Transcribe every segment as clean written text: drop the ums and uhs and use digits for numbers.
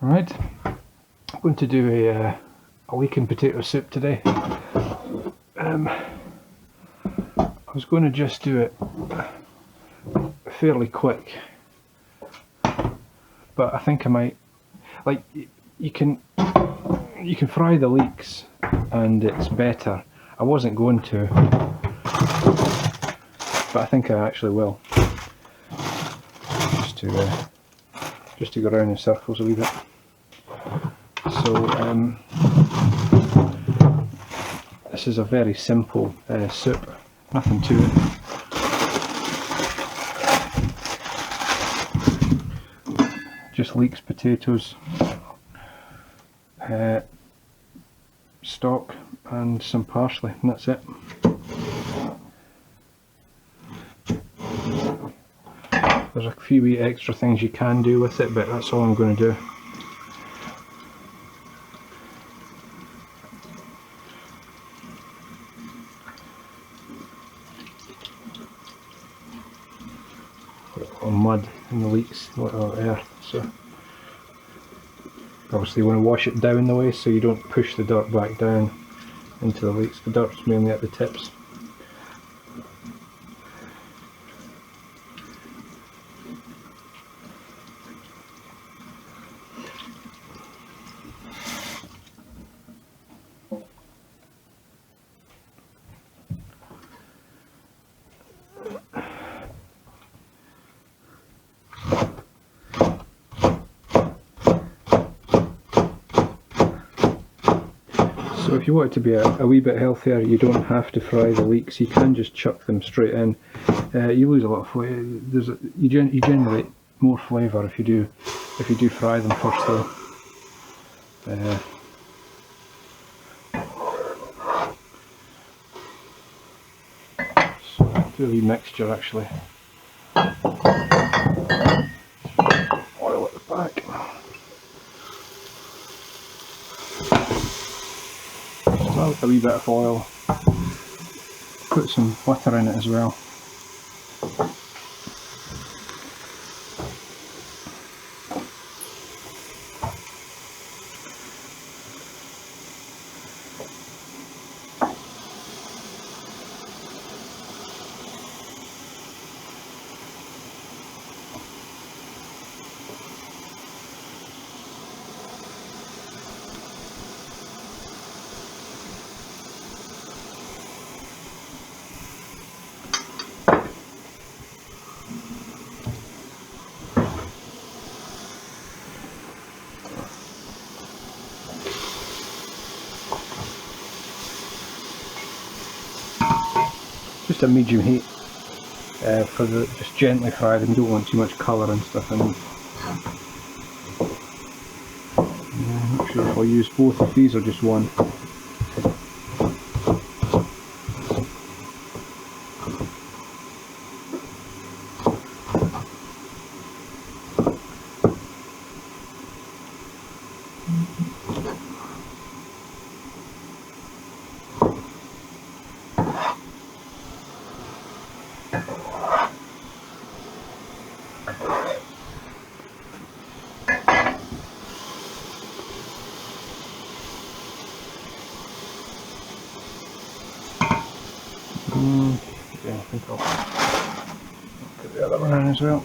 Right, I'm going to do a leek and potato soup today. I was going to just do it fairly quick, but I think I might, like, you can fry the leeks and it's better. I wasn't going to, but I think I actually will. Just to go around in circles a wee bit. So this is a very simple soup, nothing to it. Just leeks, potatoes, stock and some parsley, and that's it. There's a few wee extra things you can do with it, but that's all I'm going to do. Or mud in the leeks, or earth, so obviously you want to wash it down the way so you don't push the dirt back down into the leeks. The dirt's mainly at the tips. So if you want it to be a wee bit healthier, you don't have to fry the leeks. You can just chuck them straight in. You lose a lot of flavour. You generate more flavour if you do fry them first though. So do a wee mixture actually. Oil at the back. Start with a wee bit of oil. Put some butter in it as well. Just a medium heat for just gently fry them. You don't want too much colour and stuff in them. I'm not sure if I'll use both of these or just one. Yeah, I think I'll put the other one in as well.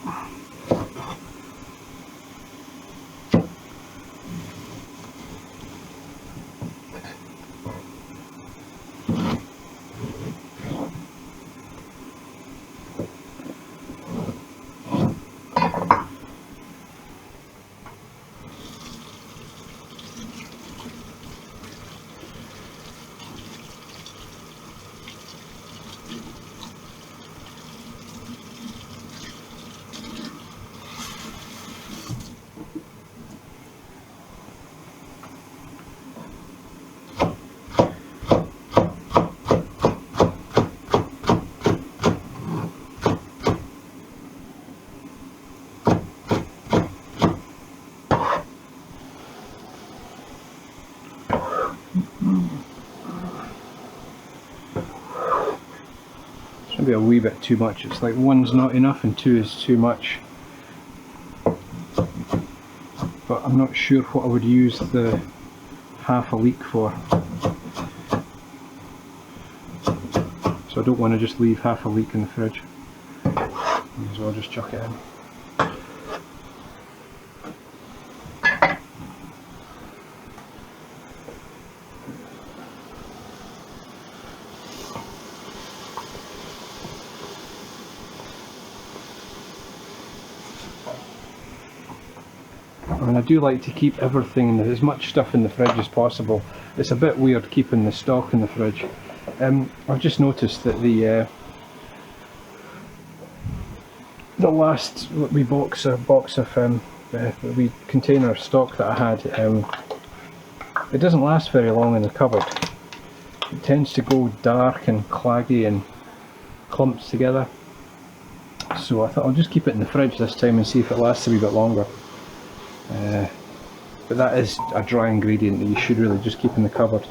It's maybe a wee bit too much. It's like one's not enough and two is too much. but I'm not sure what I would use the half a leek for. So I don't want to just leave half a leek in the fridge. May as well just chuck it in. I mean, I do like to keep everything, as much stuff in the fridge as possible. It's a bit weird keeping the stock in the fridge. I've just noticed that the last box of the container of stock that I had, it doesn't last very long in the cupboard. It tends to go dark and claggy and clumps together. So I thought I'll just keep it in the fridge this time and see if it lasts a wee bit longer. But that is a dry ingredient that you should really just keep in the cupboard.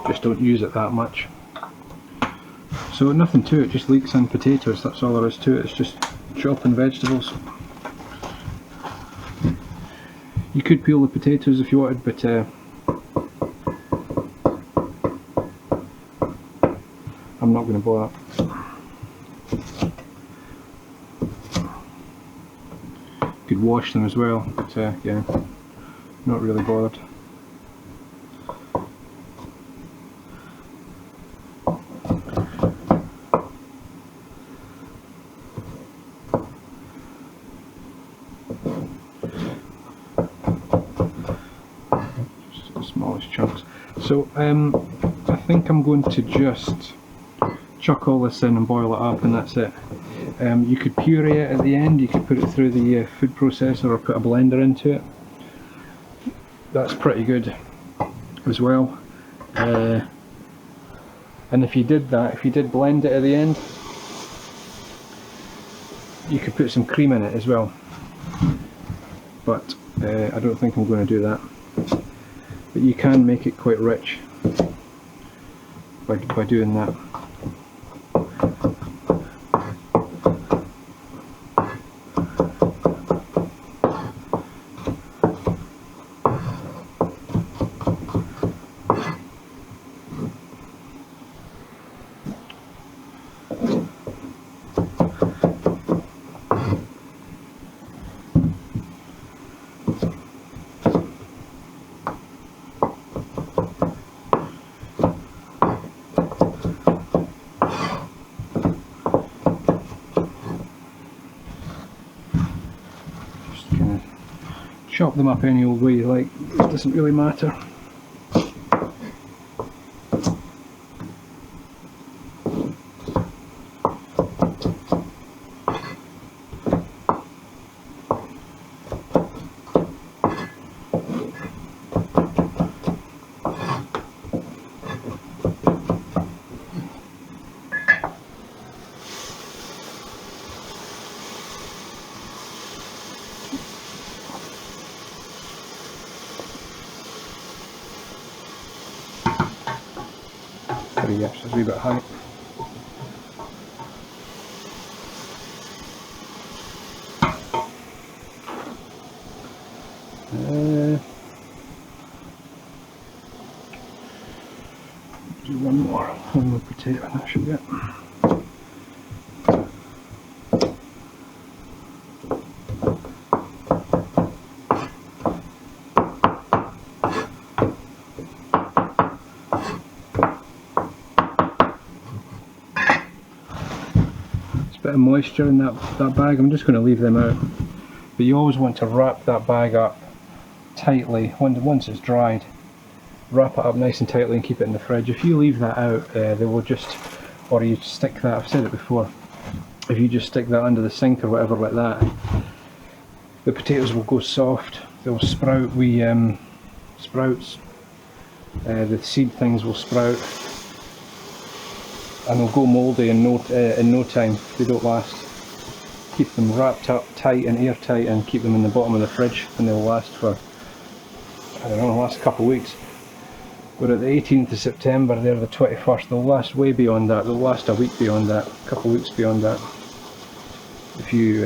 Just don't use it that much. So nothing to it, just leeks and potatoes, that's all there is to it. It's just chopping vegetables. You could peel the potatoes if you wanted, but I'm not going to bother. Could wash them as well, but yeah, not really bothered. Just the smallest chunks. So I think I'm going to just chuck all this in and boil it up, and that's it. You could puree it at the end, you could put it through the food processor or put a blender into it. That's pretty good as well. And if you did that, if you did blend it at the end, you could put some cream in it as well. But I don't think I'm going to do that. But you can make it quite rich by doing that. Chop them up any old way you like, it doesn't really matter. Yes, it's a wee bit high. Do one more potato, and that should be it. Bit of moisture in that bag. I'm just going to leave them out, but you always want to wrap that bag up tightly. Once it's dried, wrap it up nice and tightly and keep it in the fridge. If you leave that out, they will just, or you stick that, I've said it before, if you just stick that under the sink or whatever like that, the potatoes will go soft, they'll sprout sprouts, the seed things will sprout, and they'll go mouldy in no time. They don't last. Keep them wrapped up tight and airtight and keep them in the bottom of the fridge, and they'll last for, I don't know, last couple of weeks. We're at the 18th of September, they're the 21st. They'll last way beyond that, they'll last a week beyond that, a couple of weeks beyond that, if you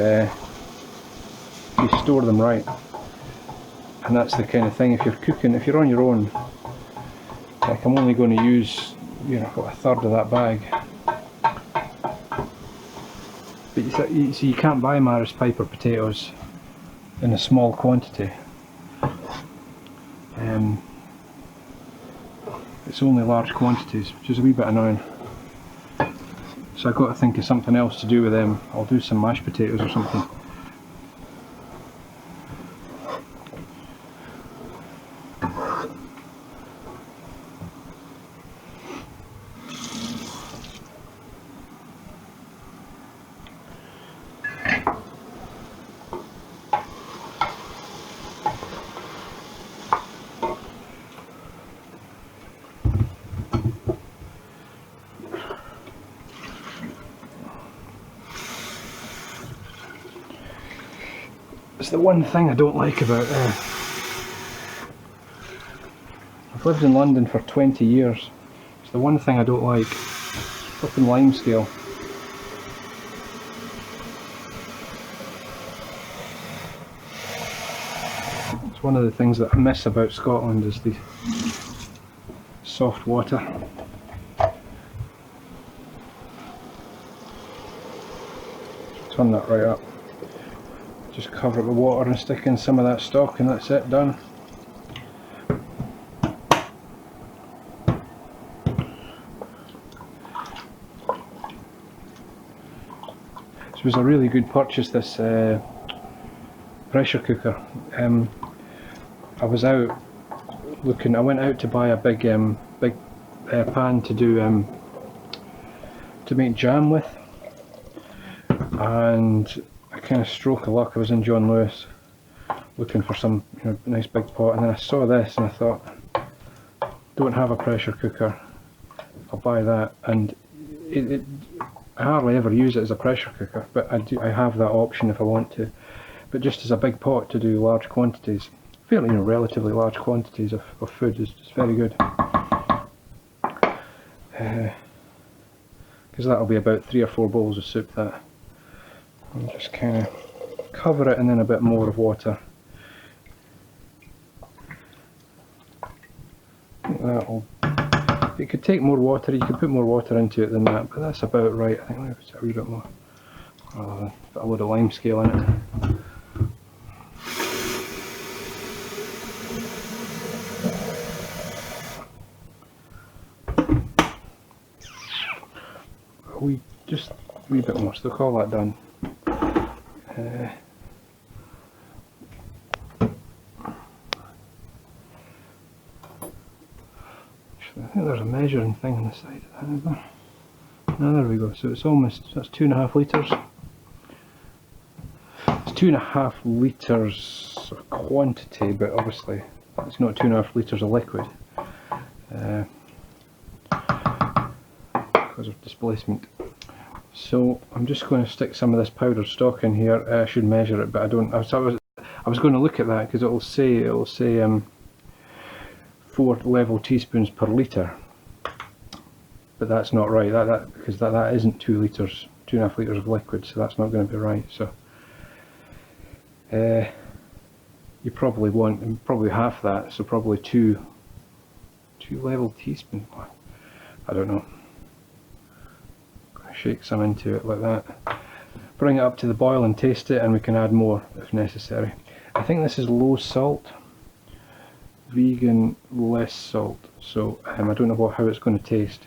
store them right. And that's the kind of thing, if you're cooking, if you're on your own, like I'm only going to use, you know, a third of that bag. But you see, you can't buy Maris Piper potatoes in a small quantity. It's only large quantities, which is a wee bit annoying. So I've got to think of something else to do with them. I'll do some mashed potatoes or something. It's the one thing I don't like about I've lived in London for 20 years. It's the one thing I don't like. Flipping lime scale. It's one of the things that I miss about Scotland, is the soft water. Turn that right up. Just cover it with water and stick in some of that stock, and that's it, done. This was a really good purchase, this pressure cooker. I was out looking, I went out to buy a big pan to do to make jam with, and a kind of stroke of luck, I was in John Lewis looking for some, you know, nice big pot, and then I saw this and I thought, don't have a pressure cooker, I'll buy that. And I hardly ever use it as a pressure cooker, but I have that option if I want to. But just as a big pot to do large quantities, fairly, you know, relatively large quantities of food is very good. Because that'll be about 3 or 4 bowls of soup, that. And just kind of cover it, and then a bit more of water. I think that'll, you could take more water, you could put more water into it than that, but that's about right. I think maybe it's a wee bit more, rather than put a load of lime scale in it. Just a wee bit more, so call that done. Actually, I think there's a measuring thing on the side of that, is there? No, there we go. So it's almost, that's 2.5 litres. It's 2.5 litres of quantity, but obviously it's not 2.5 litres of liquid. Because of displacement. So I'm just going to stick some of this powdered stock in here. I should measure it, but I don't. I was going to look at that because it'll say 4 level teaspoons per litre, but that's not right. Because that isn't 2 litres, 2.5 litres of liquid, so that's not going to be right. So you probably want half that, so probably 2 level teaspoons. I don't know. Shake some into it like that. Bring it up to the boil and taste it, and we can add more if necessary. I think this is low salt, vegan, less salt, so I don't know how it's going to taste.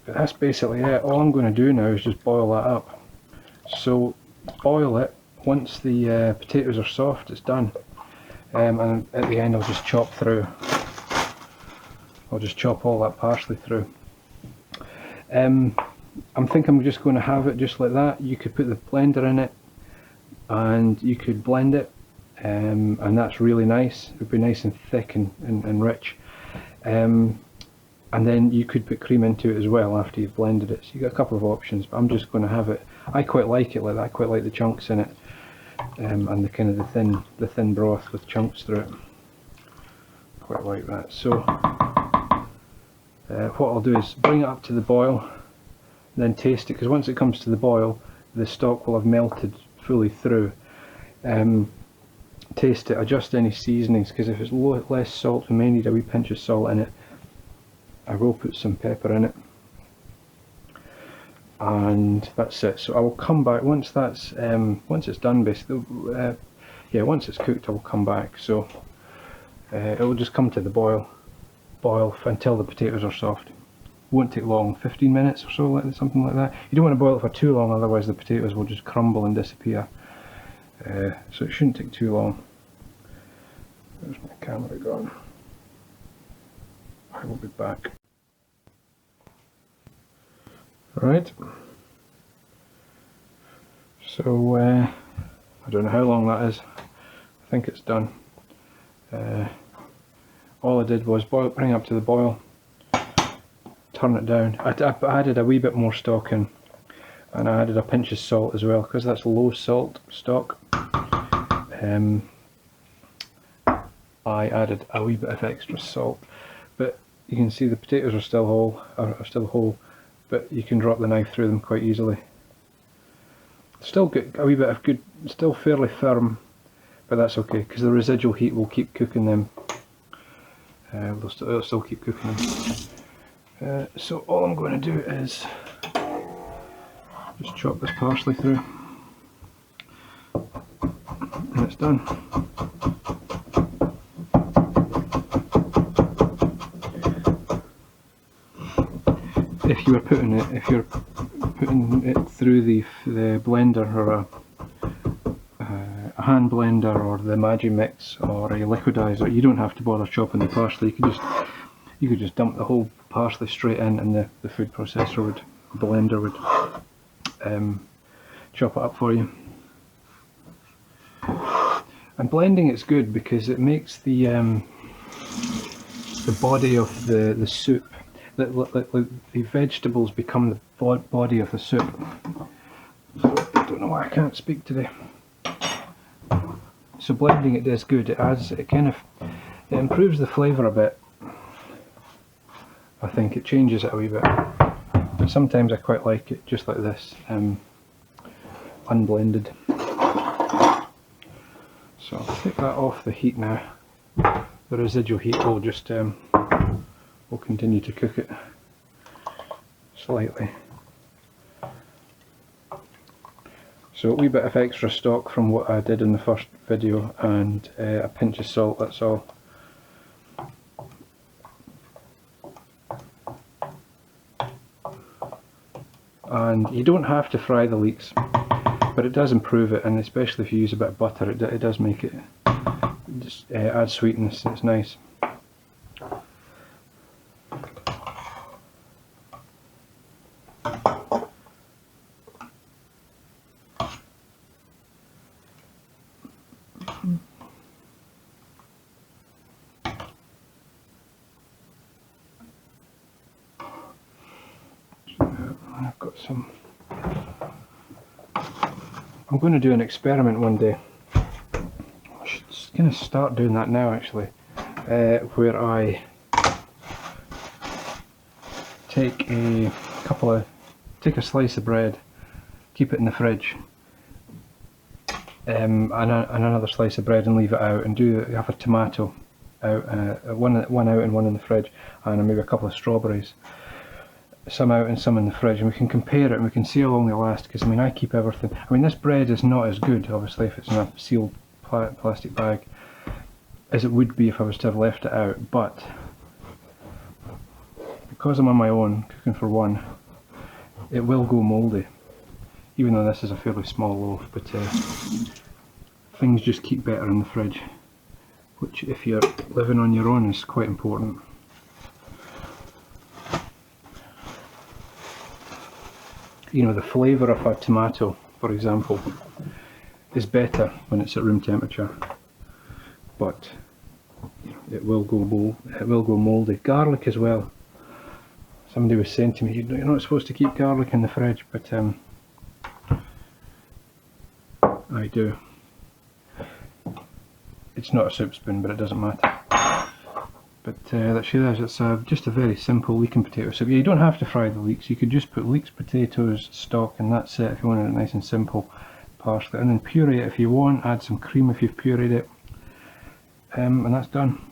But that's basically it. All I'm going to do now is just boil that up. So boil it. Once the potatoes are soft, it's done. And at the end I'll just chop through. I'll just chop all that parsley through. I'm thinking I'm just going to have it just like that. You could put the blender in it and you could blend it, and that's really nice. It would be nice and thick and rich. And then you could put cream into it as well after you've blended it. So you've got a couple of options, but I'm just going to have it. I quite like it like that. I quite like the chunks in it, and the kind of the thin broth with chunks through it. Quite like that. So What I'll do is bring it up to the boil, then taste it, because once it comes to the boil the stock will have melted fully through. Taste it, adjust any seasonings, because if it's less salt we may need a wee pinch of salt in it. I will put some pepper in it, and that's it. So I will come back once that's once it's done, basically. Yeah, once it's cooked I will come back. So it will just come to the boil until the potatoes are soft. Won't take long, 15 minutes or so, something like that. You don't want to boil it for too long, otherwise the potatoes will just crumble and disappear. So it shouldn't take too long. There's my camera gone. I will be back. Right. So I don't know how long that is. I think it's done. All I did was bring it up to the boil, turn it down. I added a wee bit more stock in, and I added a pinch of salt as well, because that's low salt stock. I added a wee bit of extra salt, but you can see the potatoes are still whole, but you can drop the knife through them quite easily. Still get a wee bit of good, still fairly firm, but that's okay, because the residual heat will keep cooking them. It'll still keep cooking them. So all I'm going to do is just chop this parsley through, and it's done. If you're putting it through the blender, or a hand blender, or the Magimix, or a liquidizer, you don't have to bother chopping the parsley. You could just dump the whole parsley straight in, and the food processor blender would chop it up for you. And blending it's good because it makes the body of the soup, the vegetables become the body of the soup. So I don't know why I can't speak today. So blending it is good. It improves the flavour a bit. I think it changes it a wee bit. But sometimes I quite like it just like this, unblended. So I'll take that off the heat now. The residual heat will just will continue to cook it slightly. So a wee bit of extra stock from what I did in the first video, and a pinch of salt, that's all. And you don't have to fry the leeks, but it does improve it, and especially if you use a bit of butter, it does make it, just add sweetness. It's nice. I've got some. I'm going to do an experiment one day. I should kind of start doing that now actually, where I take a slice of bread, keep it in the fridge, and another slice of bread, and leave it out, and have a tomato out, one out and one in the fridge, and maybe a couple of strawberries. Some out and some in the fridge, and we can compare it and we can see how long they last, because I mean I keep everything. I mean this bread is not as good obviously if it's in a sealed plastic bag as it would be if I was to have left it out, but because I'm on my own cooking for one, it will go mouldy, even though this is a fairly small loaf. But things just keep better in the fridge, which if you're living on your own is quite important. You know, the flavour of a tomato, for example, is better when it's at room temperature, but you know, it will go mouldy. Garlic as well. Somebody was saying to me, you're not supposed to keep garlic in the fridge, but I do. It's not a soup spoon, but it doesn't matter. But that's it. It's just a very simple leek and potato soup. You don't have to fry the leeks. You could just put leeks, potatoes, stock, and that's it if you want it nice and simple. Parsley, and then puree it if you want. Add some cream if you've pureed it, and that's done.